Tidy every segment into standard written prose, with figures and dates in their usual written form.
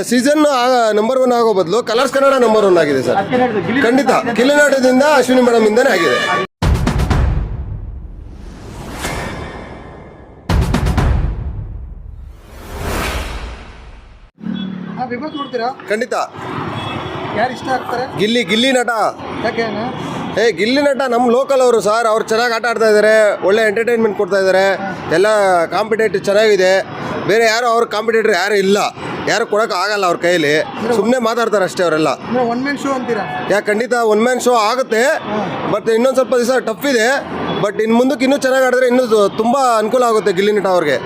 Season number 1 ಆಗೋ ಬದಲು colours Kannada number 1 ಆಗಿದೆ ಸರ್. ಖಂಡಿತ ಗಿಲ್ಲಿನಾಟದಿಂದ ಅಶ್ವಿನಿ ಮೇಡಮ್ ಇಂದಾನೆ ಆಗಿದೆ. ಖಂಡಿತ. ಯಾರು ಇಷ್ಟ ಆಗ್ತಾರೆ? ಗಿಲ್ಲಿ ನಟ. ಯಾಕೆ? ಗಿಲ್ಲಿ ನಟ ನಮ್ಮ ಲೋಕಲ್ ಅವರು ಸರ್. ಅವ್ರು ಚೆನ್ನಾಗಿ ಆಟ ಆಡ್ತಾ ಇದ್ದಾರೆ, ಒಳ್ಳೆ ಎಂಟರ್ಟೈನ್ಮೆಂಟ್ ಕೊಡ್ತಾ ಇದ್ದಾರೆ, ಎಲ್ಲ ಕಾಂಪಿಟೇಟಿವ್ ಚೆನ್ನಾಗಿದೆ. ಬೇರೆ ಯಾರು ಅವ್ರ ಕಾಂಪಿಟೇಟರ್ ಯಾರು ಇಲ್ಲ, ಯಾರು ಕೊಡೋಕೆ ಆಗಲ್ಲ ಅವ್ರ ಕೈಲಿ. ಸುಮ್ಮನೆ ಮಾತಾಡ್ತಾರೆ ಅಷ್ಟೇ ಅವರೆಲ್ಲ. ಒನ್ ಮ್ಯಾನ್ ಶೋ ಅಂತೀರಾ? ಖಂಡಿತ ಒನ್ ಮ್ಯಾನ್ ಶೋ ಆಗುತ್ತೆ. ಬಟ್ ಇನ್ನೊಂದು ಸ್ವಲ್ಪ ದಿವಸ ಟಫ್ ಇದೆ. ಬಟ್ ಇನ್ನು ಮುಂದಕ್ಕೆ ಇನ್ನೂ ಚೆನ್ನಾಗಿ ಆಡಿದ್ರೆ ಇನ್ನೂ ತುಂಬ ಅನುಕೂಲ ಆಗುತ್ತೆ ಗಿಲ್ಲಿ ನಟ ಅವ್ರಿಗೆ.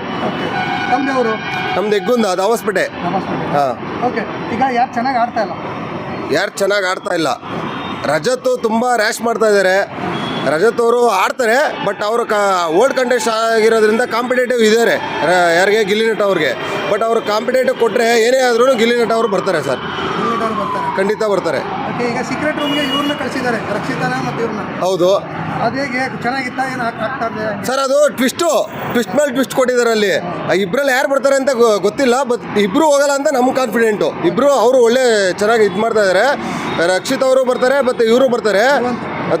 ನಮ್ದು ಹೆಗ್ಗುಂದ, ಅದು ಹೊಸಪೇಟೆ. ಹಾಂ. ಓಕೆ, ಈಗ ಯಾರು ಚೆನ್ನಾಗಿ ಆಡ್ತಾ ಇಲ್ಲ? ಯಾರು ಚೆನ್ನಾಗಿ ಆಡ್ತಾ ಇಲ್ಲ? ರಜತ್ ತುಂಬ ರ್ಯಾಶ್ ಮಾಡ್ತಾ ಇದ್ದಾರೆ. ರಜತ್ ಅವರು ಆಡ್ತಾರೆ, ಬಟ್ ಅವರು ಓಲ್ಡ್ ಕಂಟೆಸ್ಟ್ ಆಗಿರೋದ್ರಿಂದ ಕಾಂಪಿಟೇಟಿವ್ ಇದ್ದಾರೆ ಯಾರಿಗೆ? ಗಿಲ್ಲಿ ನಟ ಅವ್ರಿಗೆ. ಬಟ್ ಅವರು ಕಾಂಪಿಟೇಟಿವ್ ಕೊಟ್ಟರೆ ಏನೇ ಆದ್ರೂ ಗಿಲ್ಲಿ ನಟ ಅವರು ಬರ್ತಾರೆ ಸರ್. ಖಂಡಿತ ಬರ್ತಾರೆ. ಈಗ ಸೀಕ್ರೆಟ್ ರೂಮ್ಗೆ ಇವ್ರನ್ನ ಕಳಿಸಿದ್ದಾರೆ, ರಕ್ಷಿತಾನ ಮತ್ತು ಇವ್ರನ್ನ. ಹೌದು. ಅದೇಗೆ ಚೆನ್ನಾಗಿತ್ತ? ಏನು ಆಗ್ತಾ ಇದೆ ಸರ್? ಅದು ಟ್ವಿಸ್ಟ್ ಮೇಲೆ ಟ್ವಿಸ್ಟ್ ಕೊಟ್ಟಿದ್ದಾರೆ ಅಲ್ಲಿ. ಇಬ್ಬರಲ್ಲಿ ಯಾರು ಬರ್ತಾರೆ ಅಂತ ಗೊತ್ತಿಲ್ಲ. ಬಟ್ ಇಬ್ಬರು ಹೋಗಲ್ಲ ಅಂತ ನಮ್ಗೆ ಕಾನ್ಫಿಡೆಂಟು. ಇಬ್ಬರು ಅವರು ಒಳ್ಳೆ ಚೆನ್ನಾಗಿ ಇದು ಮಾಡ್ತಾ ಇದ್ದಾರೆ. ರಕ್ಷಿತ್ ಅವರು ಬರ್ತಾರೆ, ಮತ್ತು ಇವರು ಬರ್ತಾರೆ,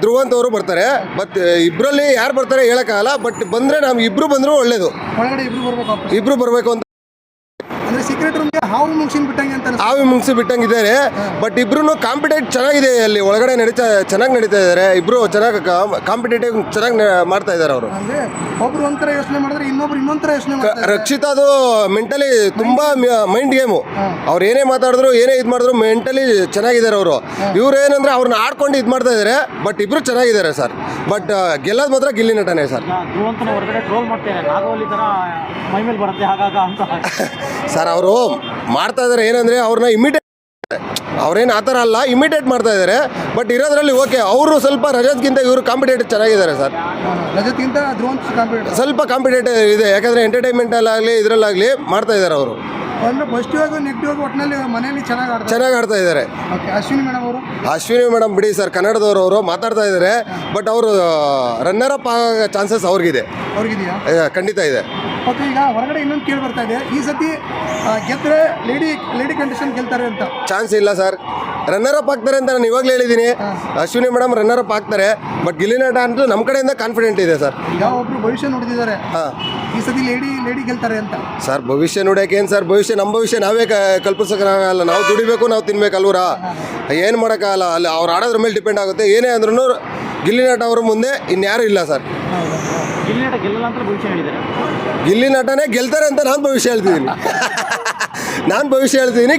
ಧ್ರುವಂತ್ ಅವರು ಬರ್ತಾರೆ. ಬಟ್ ಇಬ್ಬರಲ್ಲಿ ಯಾರು ಬರ್ತಾರೆ ಹೇಳೋಕ್ಕಾಗಲ್ಲ. ಬಟ್ ಬಂದರೆ ನಾವು ಇಬ್ಬರು ಬಂದರೂ ಒಳ್ಳೇದು. ಇಬ್ಬರು ಬರಬೇಕು ಅಂತ. ಅಂದರೆ ಸೀಕ್ರೆಟ್ ರೂಮ್ಗೆ ಹಾವು ಮುಂಗ್ಸಿ ಬಿಟ್ಟಂಗಿದ್ದಾರೆ. ಬಟ್ ಇಬ್ರು ಕಾಂಪಿಟೇಟ್ ಚೆನ್ನಾಗಿದೆ ಅಲ್ಲಿ ಒಳಗಡೆ ಚೆನ್ನಾಗಿ ನಡೀತಾ ಇದ್ದಾರೆ. ಇಬ್ರು ಚೆನ್ನಾಗಿ ಕಾಂಪಿಟೇಟಿವ್ ಚೆನ್ನಾಗಿ ಮಾಡ್ತಾ ಇದ್ದಾರೆ ಅವರು. ಒಬ್ರು ಒಂಥರ ಯೋಚನೆ ಮಾಡಿದ್ರೆ ಇನ್ನೊಬ್ರು ಇನ್ನೊಂಥರ ಯೋಚನೆ ಮಾಡ್ತಾರೆ. ರಕ್ಷಿತಾದು ಮೆಂಟಲಿ ತುಂಬಾ ಮೈಂಡ್ ಗೇಮು. ಅವ್ರು ಏನೇ ಮಾತಾಡಿದ್ರು, ಏನೇ ಇದು ಮಾಡಿದ್ರು ಮೆಂಟಲಿ ಚೆನ್ನಾಗಿದ್ದಾರೆ ಅವರು. ಇವ್ರು ಏನಂದ್ರೆ ಅವ್ರನ್ನ ಆಡ್ಕೊಂಡು ಇದು ಮಾಡ್ತಾ ಇದ್ದಾರೆ. ಬಟ್ ಇಬ್ರು ಚೆನ್ನಾಗಿದ್ದಾರೆ ಸರ್. ಬಟ್ ಗೆಲ್ಲೋದು ಮಾತ್ರ ಗಿಲ್ಲಿ ನಟನೆ ಸರ್. ಸರ್ ಅವರು ಮಾಡ್ತಾ ಇದ್ದಾರೆ ಏನಂದ್ರೆ ಅವ್ರನ್ನ ಇಮಿಟೇಟ್, ಅವ್ರೇನು ಆ ಥರ ಅಲ್ಲ, ಇಮಿಟೇಟ್ ಮಾಡ್ತಾ ಇದ್ದಾರೆ. ಬಟ್ ಇರೋದ್ರಲ್ಲಿ ಓಕೆ. ಅವರು ಸ್ವಲ್ಪ ರಜತ್ಗಿಂತ ಇವರು ಕಾಂಪಿಟೇಟಿವ್ ಚೆನ್ನಾಗಿದ್ದಾರೆ ಸರ್. ರಜತ್ಗಿಂತ ಸ್ವಲ್ಪ ಕಾಂಪಿಟೇಟಿವ್ ಇದೆ. ಯಾಕಂದರೆ ಎಂಟರ್ಟೈನ್ಮೆಂಟಲ್ಲಾಗಲಿ ಇದರಲ್ಲಾಗಲಿ ಮಾಡ್ತಾ ಇದ್ದಾರೆ ಅವರು. ಒಂದು ಪಾಸಿಟಿವ್ ಆಗಿ ನೆಗೆಟಿವ್ ಆಗಿ ಒಟ್ಟಿನಲ್ಲಿ ಮನೆಯಲ್ಲಿ ಚೆನ್ನಾಗಿ ಆಡ್ತಾ ಇದ್ದಾರೆ. ಅಶ್ವಿನಿ ಮೇಡಮ್ ಅವರು? ಅಶ್ವಿನಿ ಮೇಡಮ್ ಬಿಡಿ ಸರ್, ಕನ್ನಡದವರು ಅವರು ಮಾತಾಡ್ತಾ ಇದ್ದಾರೆ. ಬಟ್ ಅವರು ರನ್ನರ್ ಅಪ್ ಆಗೋ ಚಾನ್ಸಸ್ ಅವ್ರಿಗಿದೆ. ಖಂಡಿತ ಇದೆ. ಓಕೆ, ಈಗ ಹೊರಗಡೆ ಇನ್ನೊಂದು ಕೇಳಿ ಬರ್ತಾ ಇದೆ, ಈ ಸತಿ ಗೆದ್ದರೆ ಲೇಡಿ ಕಂಡೀಷನ್ ಗೆಲ್ತಾರೆ ಅಂತ. ಚಾನ್ಸ್ ಇಲ್ಲ ಸರ್. ರನ್ನರ್ ಅಪ್ ಆಗ್ತಾರೆ ಅಂತ ನಾನು ಇವಾಗಲೇ ಹೇಳಿದ್ದೀನಿ. ಅಶ್ವಿನಿ ಮೇಡಮ್ ರನ್ನರ್ ಅಪ್ ಆಗ್ತಾರೆ. ಬಟ್ ಗಿಲ್ಲಿ ನಟ ಅಂತೂ ನಮ್ಮ ಕಡೆಯಿಂದ ಕಾನ್ಫಿಡೆಂಟ್ ಇದೆ ಸರ್. ಈಗ ಒಬ್ರು ಭವಿಷ್ಯ ನೋಡಿದ್ದಾರೆ, ಈ ಸತಿ ಲೇಡಿ ಗೆಲ್ತಾರೆ ಅಂತ. ಸರ್ ಭವಿಷ್ಯ ನೋಡೋಕೆ ಏನು ಸರ್? ನಮ್ಮ ಭವಿಷ್ಯ ನಾವೇ ಕಲ್ಪಿಸೋಕ್ಕಾಗಲ್ಲ. ನಾವು ದುಡಿಬೇಕು, ನಾವು ತಿನ್ಬೇಕಲ್ವರ. ಏನು ಮಾಡೋಕ್ಕಾಗಲ್ಲ. ಅಲ್ಲಿ ಅವ್ರು ಆಡೋದ್ರ ಮೇಲೆ ಡಿಪೆಂಡ್ ಆಗುತ್ತೆ. ಏನೇ ಅಂದ್ರೂ ಗಿಲ್ಲಿ ನಟ ಅವ್ರ ಮುಂದೆ ಇನ್ಯಾರೂ ಇಲ್ಲ ಸರ್. ಗಿಲ್ಲಿ ನಟನೇ ಗೆಲ್ತಾರೆ ಅಂತ ನಾನು ಭವಿಷ್ಯ ಹೇಳ್ತಿದ್ದೀನಿ.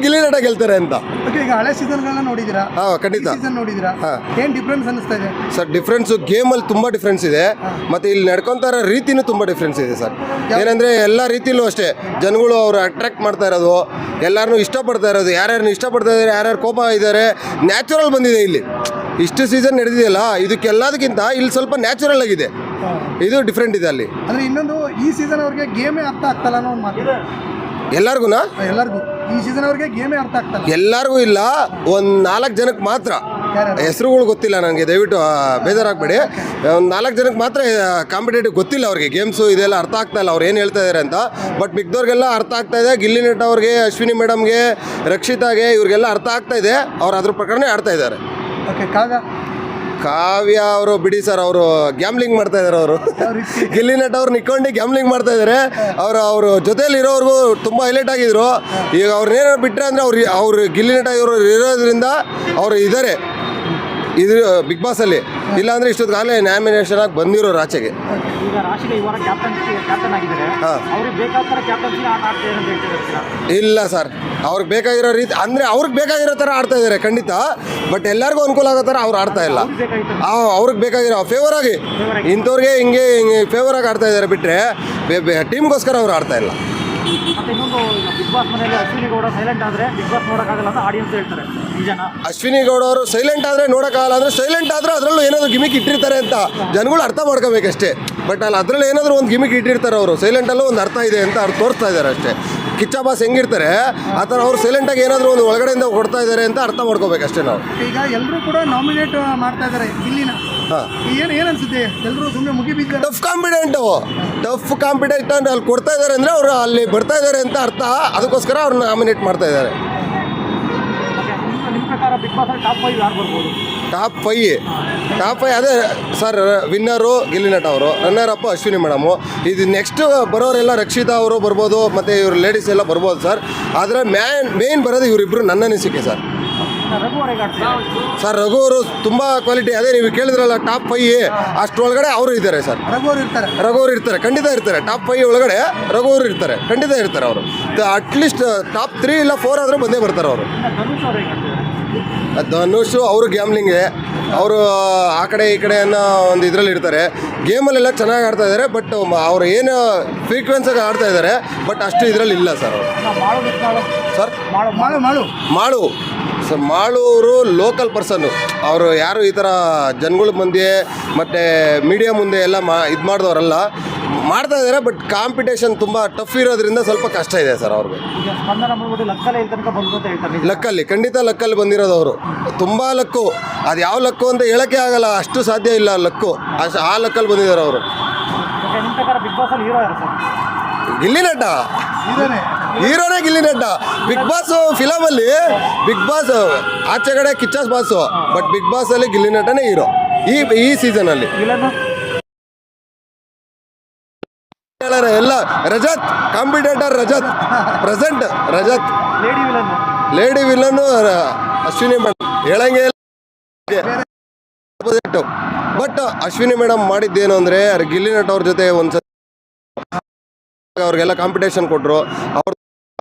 ಗಿಲ್ಲಿ ನಟ ಗೆಲ್ತಾರೆ ಅಂತ. ಈಗ ಹಳೆ ಸೀಸನ್ಗಳನ್ನ ನೋಡಿದ್ದೀರಾ? ಖಂಡಿತ ನೋಡಿದ್ದೀರಾ? ಏನು ಡಿಫ್ರೆನ್ಸ್ ಅನಿಸ್ತಾ ಇದೆ? ಸರ್ ಡಿಫ್ರೆನ್ಸು ಗೇಮಲ್ಲಿ ತುಂಬ ಡಿಫ್ರೆನ್ಸ್ ಇದೆ. ಮತ್ತು ಇಲ್ಲಿ ನಡ್ಕೊತಾರ ರೀತಿನೂ ತುಂಬ ಡಿಫ್ರೆನ್ಸ್ ಇದೆ ಸರ್. ಏನಂದರೆ ಎಲ್ಲ ರೀತಿಲೂ ಅಷ್ಟೇ ಜನಗಳು ಅವ್ರು ಅಟ್ರಾಕ್ಟ್ ಮಾಡ್ತಾ ಇರೋದು, ಎಲ್ಲರನ್ನೂ ಇಷ್ಟಪಡ್ತಾ ಇರೋದು. ಯಾರ್ಯಾರನ್ನ ಇಷ್ಟಪಡ್ತಾ ಇದ್ದಾರೆ, ಯಾರ್ಯಾರು ಕೋಪ ಇದ್ದಾರೆ, ನ್ಯಾಚುರಲ್ ಬಂದಿದೆ ಇಲ್ಲಿ. ಇಷ್ಟು ಸೀಸನ್ ನಡೆದಿದೆಯಲ್ಲ, ಇದಕ್ಕೆಲ್ಲದಕ್ಕಿಂತ ಇಲ್ಲಿ ಸ್ವಲ್ಪ ನ್ಯಾಚುರಲ್ ಆಗಿದೆ. ಇದು ಡಿಫ್ರೆಂಟ್ ಇದೆ ಅಲ್ಲಿ. ಅಂದರೆ ಇನ್ನೊಂದು, ಈ ಸೀಸನ್ ಅವ್ರಿಗೆ ಗೇಮೇ ಅರ್ಥ ಆಗ್ತಲ್ಲ ಅನ್ನೋ ಒಂದು ಮಾತು. ಎಲ್ಲರಿಗೂ ಈ ಸೀಸನ್ ಅವ್ರಿಗೆ ಗೇಮೇ ಅರ್ಥ ಆಗ್ತಲ್ಲ. ಎಲ್ಲರಿಗೂ ಇಲ್ಲ, ಒಂದು 4 ಜನಕ್ಕೆ ಮಾತ್ರ. ಹೆಸರುಗಳು ಗೊತ್ತಿಲ್ಲ ನನಗೆ, ದಯವಿಟ್ಟು ಬೇಜಾರಾಗಬೇಡಿ. ಒಂದು 4 ಜನಕ್ಕೆ ಮಾತ್ರ ಕಾಂಪಿಟೇಟಿವ್ ಗೊತ್ತಿಲ್ಲ ಅವ್ರಿಗೆ. ಗೇಮ್ಸು ಇದೆಲ್ಲ ಅರ್ಥ ಆಗ್ತಾ ಇಲ್ಲ ಅವ್ರು ಏನು ಹೇಳ್ತಾ ಇದ್ದಾರೆ ಅಂತ. ಬಟ್ ಮಿಕ್ದವ್ರಿಗೆಲ್ಲ ಅರ್ಥ ಆಗ್ತಾ ಇದೆ. ಗಿಲ್ಲಿ ನಟ ಅವ್ರಿಗೆ, ಅಶ್ವಿನಿ ಮೇಡಮ್ಗೆ, ರಕ್ಷಿತಾಗೆ, ಇವ್ರಿಗೆಲ್ಲ ಅರ್ಥ ಆಗ್ತಾ ಇದೆ. ಅವ್ರು ಅದ್ರ ಪ್ರಕಾರನೇ ಆಡ್ತಾ ಇದ್ದಾರೆ. ಕಾವ್ಯ ಅವರು ಬಿಡಿ ಸರ್, ಅವರು ಗ್ಯಾಮ್ಲಿಂಗ್ ಮಾಡ್ತಾ ಇದ್ದಾರೆ. ಅವರು ಗಿಲ್ಲಿ ನಟ ಅವ್ರು ನಿಕ್ಕೊಂಡು ಗ್ಯಾಮ್ಲಿಂಗ್ ಮಾಡ್ತಾ ಇದ್ದಾರೆ. ಅವರು ಜೊತೆಯಲ್ಲಿ ಇರೋವ್ರಿಗೂ ತುಂಬ ಹೈಲೈಟ್ ಆಗಿದ್ರು. ಈಗ ಅವ್ರನ್ನೇನಾರು ಬಿಟ್ಟರೆ ಅಂದರೆ ಅವ್ರು ಗಿಲ್ಲಿ ನಟ ಇವರು ಇರೋದ್ರಿಂದ ಅವರು ಇದ್ದಾರೆ ಇದು ಬಿಗ್ ಬಾಸಲ್ಲಿ. ಇಲ್ಲಾಂದರೆ ಇಷ್ಟೊತ್ತಿಗಾಗಲೇ ನಾಮಿನೇಷನ್ ಆಗಿ ಬಂದಿರೋರು ಆಚೆಗೆ. ಇಲ್ಲ ಸರ್, ಅವ್ರಿಗೆ ಬೇಕಾಗಿರೋ ರೀತಿ ಅಂದರೆ ಅವ್ರಿಗೆ ಬೇಕಾಗಿರೋ ಥರ ಆಡ್ತಾ ಇದ್ದಾರೆ ಖಂಡಿತ. ಬಟ್ ಎಲ್ಲರಿಗೂ ಅನುಕೂಲ ಆಗೋ ಥರ ಅವ್ರು ಆಡ್ತಾ ಇಲ್ಲ. ಅವ್ರಿಗೆ ಬೇಕಾಗಿರೋ ಫೇವರ್ ಆಗಿ ಇಂಥವ್ರಿಗೆ ಹಿಂಗೆ ಫೇವರ್ ಆಗಿ ಆಡ್ತಾ ಇದ್ದಾರೆ. ಬಿಟ್ಟರೆ ಟೀಮ್ಗೋಸ್ಕರ ಅವ್ರು ಆಡ್ತಾ ಇಲ್ಲ. ಅಶ್ವಿನಿ ಗೌಡ ಅವರು ಸೈಲೆಂಟ್ ಆದರೆ ನೋಡೋಕ್ಕಾಗಲ್ಲ. ಅಂದರೆ ಸೈಲೆಂಟ್ ಆದರೆ ಅದರಲ್ಲೂ ಏನಾದರೂ ಗಿಮಿಕ್ ಇಟ್ಟಿರ್ತಾರೆ ಅಂತ ಜನಗಳು ಅರ್ಥ ಮಾಡ್ಕೋಬೇಕಷ್ಟೇ. ಬಟ್ ಅದರಲ್ಲಿ ಏನಾದರೂ ಒಂದು ಗಿಮಿಕ್ ಇಟ್ಟಿರ್ತಾರೆ ಅವರು. ಸೈಲೆಂಟಲ್ಲೂ ಒಂದು ಅರ್ಥ ಇದೆ ಅಂತ ಅವ್ರು ತೋರಿಸ್ತಾ ಇದ್ದಾರೆ ಅಷ್ಟೇ. ಕಿಚ್ಚ ಬಾಸ್ ಹೆಂಗಿರ್ತಾರೆ ಆ ಥರ ಅವ್ರು ಸೈಲೆಂಟಾಗಿ ಏನಾದರೂ ಒಂದು ಒಳಗಡೆಯಿಂದ ಕೊಡ್ತಾ ಇದ್ದಾರೆ ಅಂತ ಅರ್ಥ ಮಾಡ್ಕೋಬೇಕಷ್ಟೇ ನಾವು. ಈಗ ಎಲ್ಲರೂ ಕೂಡ ನಾಮಿನೇಟ್ ಮಾಡ್ತಾ ಇದ್ದಾರೆ ಗಿಲ್ಲಿನ. ಹಾಂ. ಏನು ಅನ್ಸುತ್ತೆ ಎಲ್ಲರೂ ಸುಮ್ಮನೆ ಮುಗಿಬಿದ್ದಾರೆ? ಟಫ್ ಕಾಂಪಿಟೆಂಟ್ ಅಲ್ಲಿ ಕೊಡ್ತಾ ಇದ್ದಾರೆ ಅಂದರೆ ಅವರು ಅಲ್ಲಿ ಬರ್ತಾ ಇದ್ದಾರೆ ಅಂತ ಅರ್ಥ. ಅದಕ್ಕೋಸ್ಕರ ಅವ್ರನ್ನ ನಾಮಿನೇಟ್ ಮಾಡ್ತಾ ಇದ್ದಾರೆ. ನಿಮ್ಮ ಪ್ರಕಾರ ಬಿಗ್ ಬಾಸ್ ಟಾಪ್ 5 ಯಾರು ಬರ್ಬೋದು? ಟಾಪ್ ಫೈ ಅದೇ ಸರ್. ವಿನ್ನರು ಗಿಲ್ಲಿ ನಟ ಅವರು, ರನ್ನರ್ ಅಪ್ ಅಶ್ವಿನಿ ಮೇಡಮು. ಇದು ನೆಕ್ಸ್ಟ್ ಬರೋರೆಲ್ಲ ರಕ್ಷಿತಾ ಅವರು ಬರ್ಬೋದು, ಮತ್ತು ಇವರು ಲೇಡೀಸ್ ಎಲ್ಲ ಬರ್ಬೋದು ಸರ್. ಆದರೆ ಮೇನ್ ಬರೋದು ಇವರಿಬ್ಬರು, ನನ್ನ ಅನಿಸಿಕೆ ಸರ್. ರಘು ಅವರೇ ಆಡ್ತಾರೆ ಸರ್ ರಘು ಅವರು ತುಂಬ ಕ್ವಾಲಿಟಿ. ಅದೇ ನೀವು ಕೇಳಿದ್ರಲ್ಲ ಟಾಪ್ 5 ಅಷ್ಟರೊಳಗಡೆ ಅವರು ಇದ್ದಾರೆ ಸರ್. ರಘು ಅವ್ರು ಇರ್ತಾರೆ. ರಘು ಅವರು ಇರ್ತಾರೆ, ಖಂಡಿತ ಇರ್ತಾರೆ. ಟಾಪ್ 5 ಒಳಗಡೆ ರಘು ಅವರು ಇರ್ತಾರೆ, ಖಂಡಿತ ಇರ್ತಾರೆ ಅವರು. ಅಟ್ಲೀಸ್ಟ್ ಟಾಪ್ 3 ಇಲ್ಲ 4 ಆದರೂ ಬಂದೇ ಬರ್ತಾರೆ ಅವರು. ಧನುಷ್ ಅವರೇ ಆಡ್ತಾರೆ. ಧನುಷ್ ಅವರು ಗ್ಯಾಮ್ಲಿಂಗ್ಗೆ ಅವರು ಆ ಕಡೆ ಈ ಕಡೆ ಅನ್ನೋ ಒಂದು ಇದರಲ್ಲಿ ಇರ್ತಾರೆ. ಗೇಮಲ್ಲೆಲ್ಲ ಚೆನ್ನಾಗಿ ಆಡ್ತಾ ಇದ್ದಾರೆ, ಬಟ್ ಅವ್ರು ಏನು ಫ್ರೀಕ್ವೆನ್ಸಾಗಿ ಆಡ್ತಾ ಇದ್ದಾರೆ, ಬಟ್ ಅಷ್ಟು ಇದರಲ್ಲಿ ಇಲ್ಲ ಸರ್ ಅವರು. ಸರ್ ಮಾಳು ಸರ್, ಮಾಳು ಅವರು ಲೋಕಲ್ ಪರ್ಸನ್ನು. ಅವರು ಯಾರು ಈ ಥರ ಜನಗಳ ಮುಂದೆ ಮತ್ತು ಮೀಡಿಯಾ ಮುಂದೆ ಎಲ್ಲ ಇದು ಮಾಡಿದವರಲ್ಲ, ಮಾಡ್ತಾ ಇದ್ದಾರೆ. ಬಟ್ ಕಾಂಪಿಟೇಷನ್ ತುಂಬ ಟಫ್ ಇರೋದ್ರಿಂದ ಸ್ವಲ್ಪ ಕಷ್ಟ ಇದೆ ಸರ್ ಅವ್ರಿಗೆ. ಈಗ ಸ್ಪಂದನ ಮಾಡ್ಬಿಟ್ಟು ಲಕ್ಕಲ್ಲೇ ಇಲ್ಲಿ ತನಕ ಬಂದು ಅಂತ ಹೇಳ್ತಾರೆ. ಲಕ್ಕಲ್ಲಿ, ಖಂಡಿತ ಲಕ್ಕಲ್ಲಿ ಬಂದಿರೋದು ಅವರು. ತುಂಬ ಲಕ್ಕು. ಅದು ಯಾವ ಲಕ್ಕು ಅಂತ ಹೇಳೋಕ್ಕೆ ಆಗಲ್ಲ, ಅಷ್ಟು ಸಾಧ್ಯ ಇಲ್ಲ ಲಕ್ಕು. ಆ ಲಕ್ಕಲ್ಲಿ ಬಂದಿದ್ದಾರೆ ಅವರು. ಓಕೆ, ನಿಮ್ಮ ಪ್ರಕಾರ ಬಿಗ್ ಬಾಸ್ ಅಲ್ಲಿ ಹೀರೋ ಯಾರು ಸರ್? ಗಿಲ್ಲಿ ನಟ ಹೀರೋನೇ ಗಿಲ್ಲಿ ನಟ. ಬಿಗ್ ಬಾಸ್ ಫಿಲಮಲ್ಲಿ ಬಿಗ್ ಬಾಸ್ ಆಚೆ ಕಡೆ ಕಿಚ್ಚಸ್ ಬಾಸು, ಬಟ್ ಬಿಗ್ ಬಾಸಲ್ಲಿ ಗಿಲ್ಲಿ ನಟನೇ ಹೀರೋ ಈ ಸೀಸನಲ್ಲಿ. ವಿಲನ್ ಎಲ್ಲ Rajat competitor, present Rajat. Lady villain Ashwini madam ಹೇಳಂಗೆ. ಬಟ್ ಅಶ್ವಿನಿ ಮೇಡಮ್ ಮಾಡಿದ್ದೇನು ಅಂದರೆ ಗಿಲ್ಲಿ ನಟ ಅವ್ರ ಜೊತೆ ಒಂದ್ಸತಿ ಅವ್ರಿಗೆಲ್ಲ ಕಾಂಪಿಟೇಷನ್ ಕೊಟ್ಟರು, ಅವ್ರು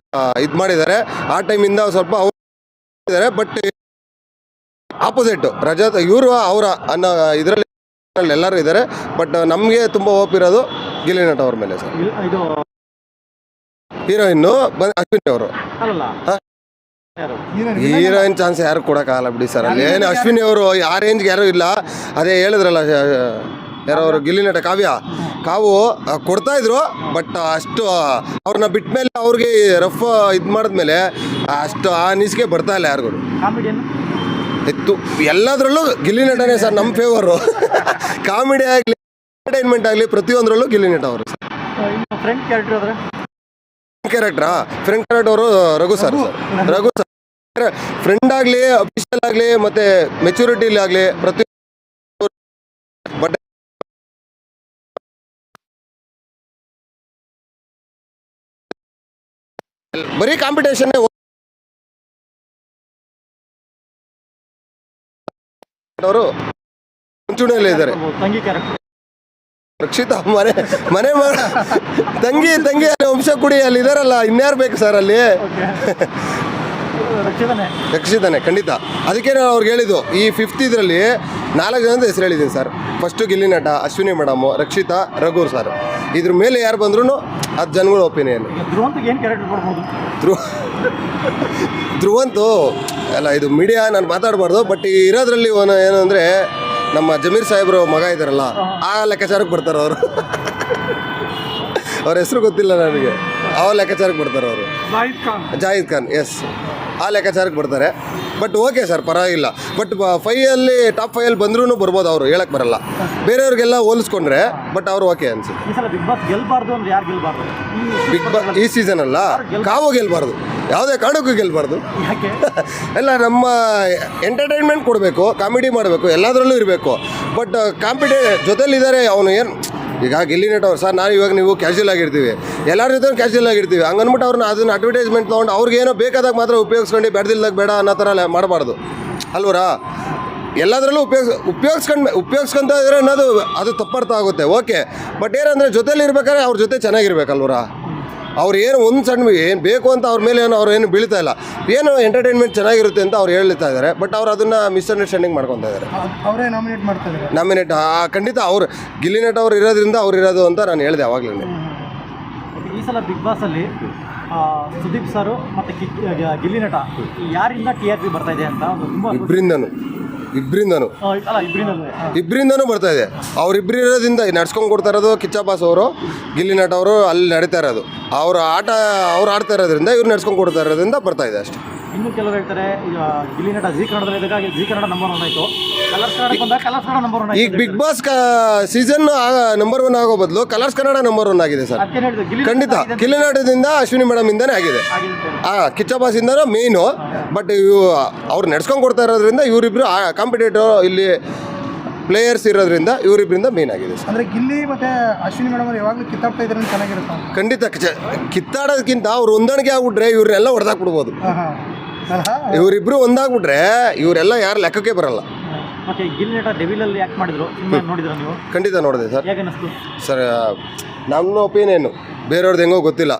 ಇದು ಮಾಡಿದ್ದಾರೆ. ಆ ಟೈಮಿಂದ ಸ್ವಲ್ಪ ಅವ್ರು ಇದ್ದಾರೆ. ಬಟ್ ಆಪೋಸಿಟ್ ರಜತ್ ಇವರು ಅವರ ಅನ್ನೋ ಇದರಲ್ಲಿ ಎಲ್ಲರೂ ಇದ್ದಾರೆ. ಬಟ್ ನಮಗೆ ತುಂಬ ಹೋಪ್ ಇರೋದು ಗಿಲ್ಲಿ ನಟ ಅವ್ರ ಮೇಲೆ ಸರ್. ಇದು ಹೀರೋಯಿನ್ನು ಅಶ್ವಿನಿ ಅವರು. ಅಲ್ಲ ಹೀರೋಯಿನ್ ಚಾನ್ಸ್ ಯಾರು ಕೊಡೋಕ್ಕಾಗಲ್ಲ ಬಿಡಿ ಸರ್. ಅಲ್ಲಿ ಏನು ಅಶ್ವಿನಿ ಅವರು ಆ ರೇಂಜ್ಗೆ ಯಾರೂ ಇಲ್ಲ. ಅದೇ ಹೇಳಿದ್ರಲ್ಲ ಯಾರೋ ಅವರು ಗಿಲ್ಲಿ ನಟ ಕಾವು ಕೊಡ್ತಾಯಿದ್ರು. ಬಟ್ ಅಷ್ಟು ಅವ್ರನ್ನ ಬಿಟ್ಟ ಮೇಲೆ ಅವ್ರಿಗೆ ರಫ್ ಇದು ಮಾಡಿದ್ಮೇಲೆ ಅಷ್ಟು ಆ ನಿಸಿಗೆ ಬರ್ತಾ ಇಲ್ಲ ಯಾರಿಗೂ. ಕಾಮಿಡಿಯನ್ ಇತ್ತು ಎಲ್ಲದರಲ್ಲೂ ಗಿಲ್ಲಿ ನಟನೇ ಸರ್ ನಮ್ಮ ಫೇವರು. ಕಾಮಿಡಿ ಆಗಲಿ, ಎಂಟರ್ಟೈನ್ಮೆಂಟ್ ಆಗಲಿ, ಪ್ರತಿಯೊಂದರಲ್ಲೂ ಗಿಲ್ಲಿ ನಟ ಅವರು. ಫ್ರೆಂಡ್ ಕ್ಯಾರೆಕ್ಟರ್ ಆದರೆ ಫ್ರೆಂಡ್ ಕ್ಯಾರೆಕ್ಟರ್ ಅವರು ರಘು ಸರ್. ಫ್ರೆಂಡ್ ಆಗಲಿ, ಅಫಿಷಿಯಲ್ ಆಗಲಿ, ಮತ್ತು ಮೆಚುರಿಟಿಲಿ ಆಗಲಿ ಪ್ರತಿ. ಬಟ್ ಬರೀ ಕಾಂಪಿಟೇಷನ್ನೇ ಅವರು ಮುಂಚೂಣಿಯಲ್ಲೇ ಇದ್ದಾರೆ. ತಂಗಿ ಕ್ಯಾರೆಕ್ಟರ್ ರಕ್ಷಿತಾ ಮನೆ ತಂಗಿ ವಂಶ ಕುಡಿ ಅಲ್ಲಿ ಇದಾರಲ್ಲ, ಇನ್ಯಾರು ಬೇಕು ಸರ್ ಅಲ್ಲಿ? ರಕ್ಷಿತಾನೆ ಖಂಡಿತ. ಅದಕ್ಕೆ ನಾನು ಅವ್ರಿಗೆ ಹೇಳಿದ್ದು ಈ 5th ಇದರಲ್ಲಿ 4 ಜನದ ಹೆಸರು ಹೇಳಿದ್ದೀನಿ ಸರ್. ಫಸ್ಟು ಗಿಲ್ಲಿ ನಟ, ಅಶ್ವಿನಿ ಮೇಡಮು, ರಕ್ಷಿತಾ, ರಘು ಸರ್. ಇದ್ರ ಮೇಲೆ ಯಾರು ಬಂದ್ರೂ ಅದು ಜನಗಳ ಒಪಿನಿಯನ್. ಧ್ರುವಂತ್ಗೆ ಏನು ಕ್ಯಾರೆಕ್ಟರ್ ಕೊಡ್ಬೋದು? ಧ್ರುವಂತು ಅಲ್ಲ, ಇದು ಮೀಡಿಯಾ ನಾನು ಮಾತಾಡಬಾರ್ದು. ಬಟ್ ಇರೋದ್ರಲ್ಲಿ ಏನು ಅಂದರೆ ನಮ್ಮ ಜಮೀರ್ ಸಾಹೇಬ್ರು ಮಗ ಇದ್ದಾರಲ್ಲ, ಆ ಲೆಕ್ಕಾಚಾರಕ್ಕೆ ಬರ್ತಾರೆ ಅವರು. ಅವ್ರ ಹೆಸರು ಗೊತ್ತಿಲ್ಲ ನನಗೆ. ಆ ಲೆಕ್ಕಾಚಾರಕ್ಕೆ ಬರ್ತಾರೆ ಅವರು. ಜಾಹಿದ್ ಖಾನ್ ಎಸ್, ಆ ಲೆಕ್ಕಾಚಾರಕ್ಕೆ ಬರ್ತಾರೆ. ಬಟ್ ಓಕೆ ಸರ್, ಪರವಾಗಿಲ್ಲ. ಬಟ್ ಟಾಪ್ 5 ಬಂದ್ರೂ ಬರ್ಬೋದು ಅವರು, ಹೇಳಕ್ಕೆ ಬರಲ್ಲ. ಬೇರೆಯವ್ರಿಗೆಲ್ಲ ಹೋಲಿಸ್ಕೊಂಡ್ರೆ ಬಟ್ ಅವರು ಓಕೆ ಅನ್ಸುತ್ತೆ. ಬಿಗ್ ಬಾಸ್ ಗೆಲ್ಬಾರ್ದು ಅಂದ್ರೆ ಯಾರು ಗೆಲ್ಬಾರ್ದು? ಬಿಗ್ ಬಾಸ್ ಈ ಸೀಸನ್ ಅಲ್ಲ, ಕಾವು ಗೆಲ್ಬಾರ್ದು, ಯಾವುದೇ ಕಾರಣಕ್ಕೂ ಗೆಲ್ಬಾರ್ದು. ಯಾಕೆ? ಎಲ್ಲ ನಮ್ಮ ಎಂಟರ್ಟೈನ್ಮೆಂಟ್ ಕೊಡಬೇಕು, ಕಾಮಿಡಿ ಮಾಡಬೇಕು, ಎಲ್ಲದರಲ್ಲೂ ಇರಬೇಕು. ಬಟ್ ಜೊತೆಲಿದ್ದಾರೆ ಅವನು. ಏನು ಈಗ ಗಿಲ್ಲಿ ನಟ ಅವ್ರು ಸರ್, ನೀವು ಕ್ಯಾಶುವಲ್ ಆಗಿರ್ತೀವಿ, ಎಲ್ಲರ ಜೊತೆ ಕ್ಯಾಶುವಲ್ ಆಗಿರ್ತೀವಿ. ಹಂಗನ್ಬಿಟ್ಟು ಅವ್ರನ್ನ ಅದನ್ನ ಅಡ್ವರ್ಟೈಸ್ಮೆಂಟ್ ತೊಗೊಂಡು ಅವ್ರಿಗೇನೋ ಬೇಕಾದಾಗ ಮಾತ್ರ ಉಪಯೋಗಿಸ್ಕೊಂಡು ಬೇಡದಿಲ್ದಾಗ ಬೇಡ ಅನ್ನೋ ಥರ ಮಾಡಬಾರ್ದು ಅಲ್ವರಾ? ಎಲ್ಲದರಲ್ಲೂ ಉಪಯೋಗಿಸ್ಕೊಂತ ಇದ್ರೆ ಅನ್ನೋದು ಅದು ತಪ್ಪರ್ಥ ಆಗುತ್ತೆ. ಓಕೆ, ಬಟ್ ಏನಂದರೆ ಜೊತೇಲಿ ಇರ್ಬೇಕಾದ್ರೆ ಅವ್ರ ಜೊತೆ ಚೆನ್ನಾಗಿರ್ಬೇಕಲ್ವರಾ? ಅವ್ರು ಏನು ಒಂದು ಸಣ್ಣ ಏನು ಬೇಕು ಅಂತ ಅವ್ರ ಮೇಲೆ ಅವ್ರು ಏನು ಬೀಳ್ತಾ ಇಲ್ಲ. ಏನು ಎಂಟರ್ಟೈನ್ಮೆಂಟ್ ಚೆನ್ನಾಗಿರುತ್ತೆ ಅಂತ ಅವ್ರು ಹೇಳ್ತಾ ಇದ್ದಾರೆ. ಬಟ್ ಅವ್ರು ಅದನ್ನು ಮಿಸ್ಅಂಡರ್ಸ್ಟ್ಯಾಂಡಿಂಗ್ ಮಾಡ್ಕೊತಾ ಇದ್ದಾರೆ. ಅವರೇ ನಾಮಿನೇಟ್ ಮಾಡ್ತಾರೆ. ನಾಮಿನೇಟ್ ಖಂಡಿತ ಅವ್ರು ಗಿಲ್ಲಿ ನಟ ಅವ್ರು ಇರೋದ್ರಿಂದ ಅವ್ರು ಇರೋದು ಅಂತ ನಾನು ಹೇಳಿದೆ ಅವಾಗಲೇ. ಈ ಸಲ ಬಿಗ್ ಬಾಸಲ್ಲಿ ಸುದೀಪ್ ಸರು ಮತ್ತು ಗಿಲ್ಲಿ ನಟ ಯಾರಿಂದ TRP ಬರ್ತಾ ಇದೆ ಅಂತ ತುಂಬ ಇಬ್ಬರಿಂದನೂ ಬರ್ತಾ ಇದೆ. ಅವರಿಬ್ಬರು ಇರೋದ್ರಿಂದ ನಡ್ಸ್ಕೊಂಡು ಕೊಡ್ತಾ ಇರೋದು ಕಿಚ್ಚ ಬಾಸ್ ಅವರು, ಗಿಲ್ಲಿ ನಟ ಅವರು ಅಲ್ಲಿ ನಡೀತಾ ಇರೋದು. ಅವ್ರ ಆಟ ಅವ್ರು ಆಡ್ತಾ ಇರೋದ್ರಿಂದ ಇವ್ರು ನಡ್ಸ್ಕೊಂಡು ಕೊಡ್ತಾ ಇರೋದ್ರಿಂದ ಬರ್ತಾ ಇದೆ ಅಷ್ಟೇ. ಇನ್ನು ಕೆಲವರು ಹೇಳ್ತಾರೆ ಈಗ ಗಿಲ್ಲಿ ನಟ ಜಿ ಕನ್ನಡದಲ್ಲಿ ಇದ್ದಾಗ ಜಿ ಕನ್ನಡ ನಂಬರ್ 1 ಆಯಿತು, ಕಲರ್ಸ್ ಕನ್ನಡ ಬಂದಾಗ ಕಲರ್ಸ್ ಕನ್ನಡ ನಂಬರ್ 1 ಈಗ ಆಯಿತು. ಬಿಗ್ ಬಾಸ್ ಸೀಸನ್ ನಂಬರ್ 1 ಆಗೋ ಬದಲು ಕಲರ್ಸ್ ಕನ್ನಡ ನಂಬರ್ 1 ಆಗಿದೆ ಸರ್. ಅದಕ್ಕೆ ಹೇಳಿದ್ರು ಗಿಲ್ಲಿ ಖಂಡಿತ ಕಿಲ್ಲಿನಾಟದಿಂದ ಅಶ್ವಿನಿ ಮೇಡಮ್ ಇಂದನೇ ಆಗಿದೆ. ಕಿಚ್ಚ ಬಾಸಿಂದನೂ ಮೇಯ್ನು. ಬಟ್ ಅವ್ರು ನಡ್ಸ್ಕೊಂಡು ಕೊಡ್ತಾ ಇರೋದ್ರಿಂದ ಇವರಿಬ್ರು ಕಾಂಪಿಟೇಟರ್ ಇಲ್ಲಿ ಪ್ಲೇಯರ್ಸ್ ಇರೋದ್ರಿಂದ ಇವರಿಬ್ಬರಿಂದ ಮೇನ್ ಆಗಿದೆ ಸರ್. ಅಂದರೆ ಗಿಲ್ಲಿ ಮತ್ತು ಅಶ್ವಿನಿ ಮೇಡಮ್ ಅವ್ರು ಯಾವಾಗಲೂ ಕಿತ್ತಾಡ್ತಾ ಇದ್ರೆ ಚೆನ್ನಾಗಿರುತ್ತೆ. ಖಂಡಿತ ಕಿತ್ತಾಡೋದಕ್ಕಿಂತ ಅವ್ರು ಹೊಂದಾಣಿಕೆ ಆಗ್ಬಿಟ್ರೆ ಇವ್ರನ್ನೆಲ್ಲ ಹೊಡೆದಾಕ್ಬಿಡ್ಬೋದು. ಇವರಿಬ್ರು ಒಂದಾಗ್ಬಿಟ್ರೆ ಇವರೆಲ್ಲ ಯಾರು ಲೆಕ್ಕಕ್ಕೆ ಬರಲ್ಲ. ಮತ್ತೆ ಗಿಲ್ಲಿ ನಟ ಡೆವಿಲಲ್ಲಿ ಯಾಕೆ ಮಾಡಿದ್ರು ನೋಡಿದ್ರ ನೀವು? ಖಂಡಿತ ನೋಡಿದೆ ಸರ್. ಹೇಗೆ ಅನಿಸ್ತು ಸರ್ ನಮ್ಮ ಒಪಿನಿಯನ್ನು ಬೇರೆಯವ್ರದ್ದು ಹೆಂಗೋ ಗೊತ್ತಿಲ್ಲ.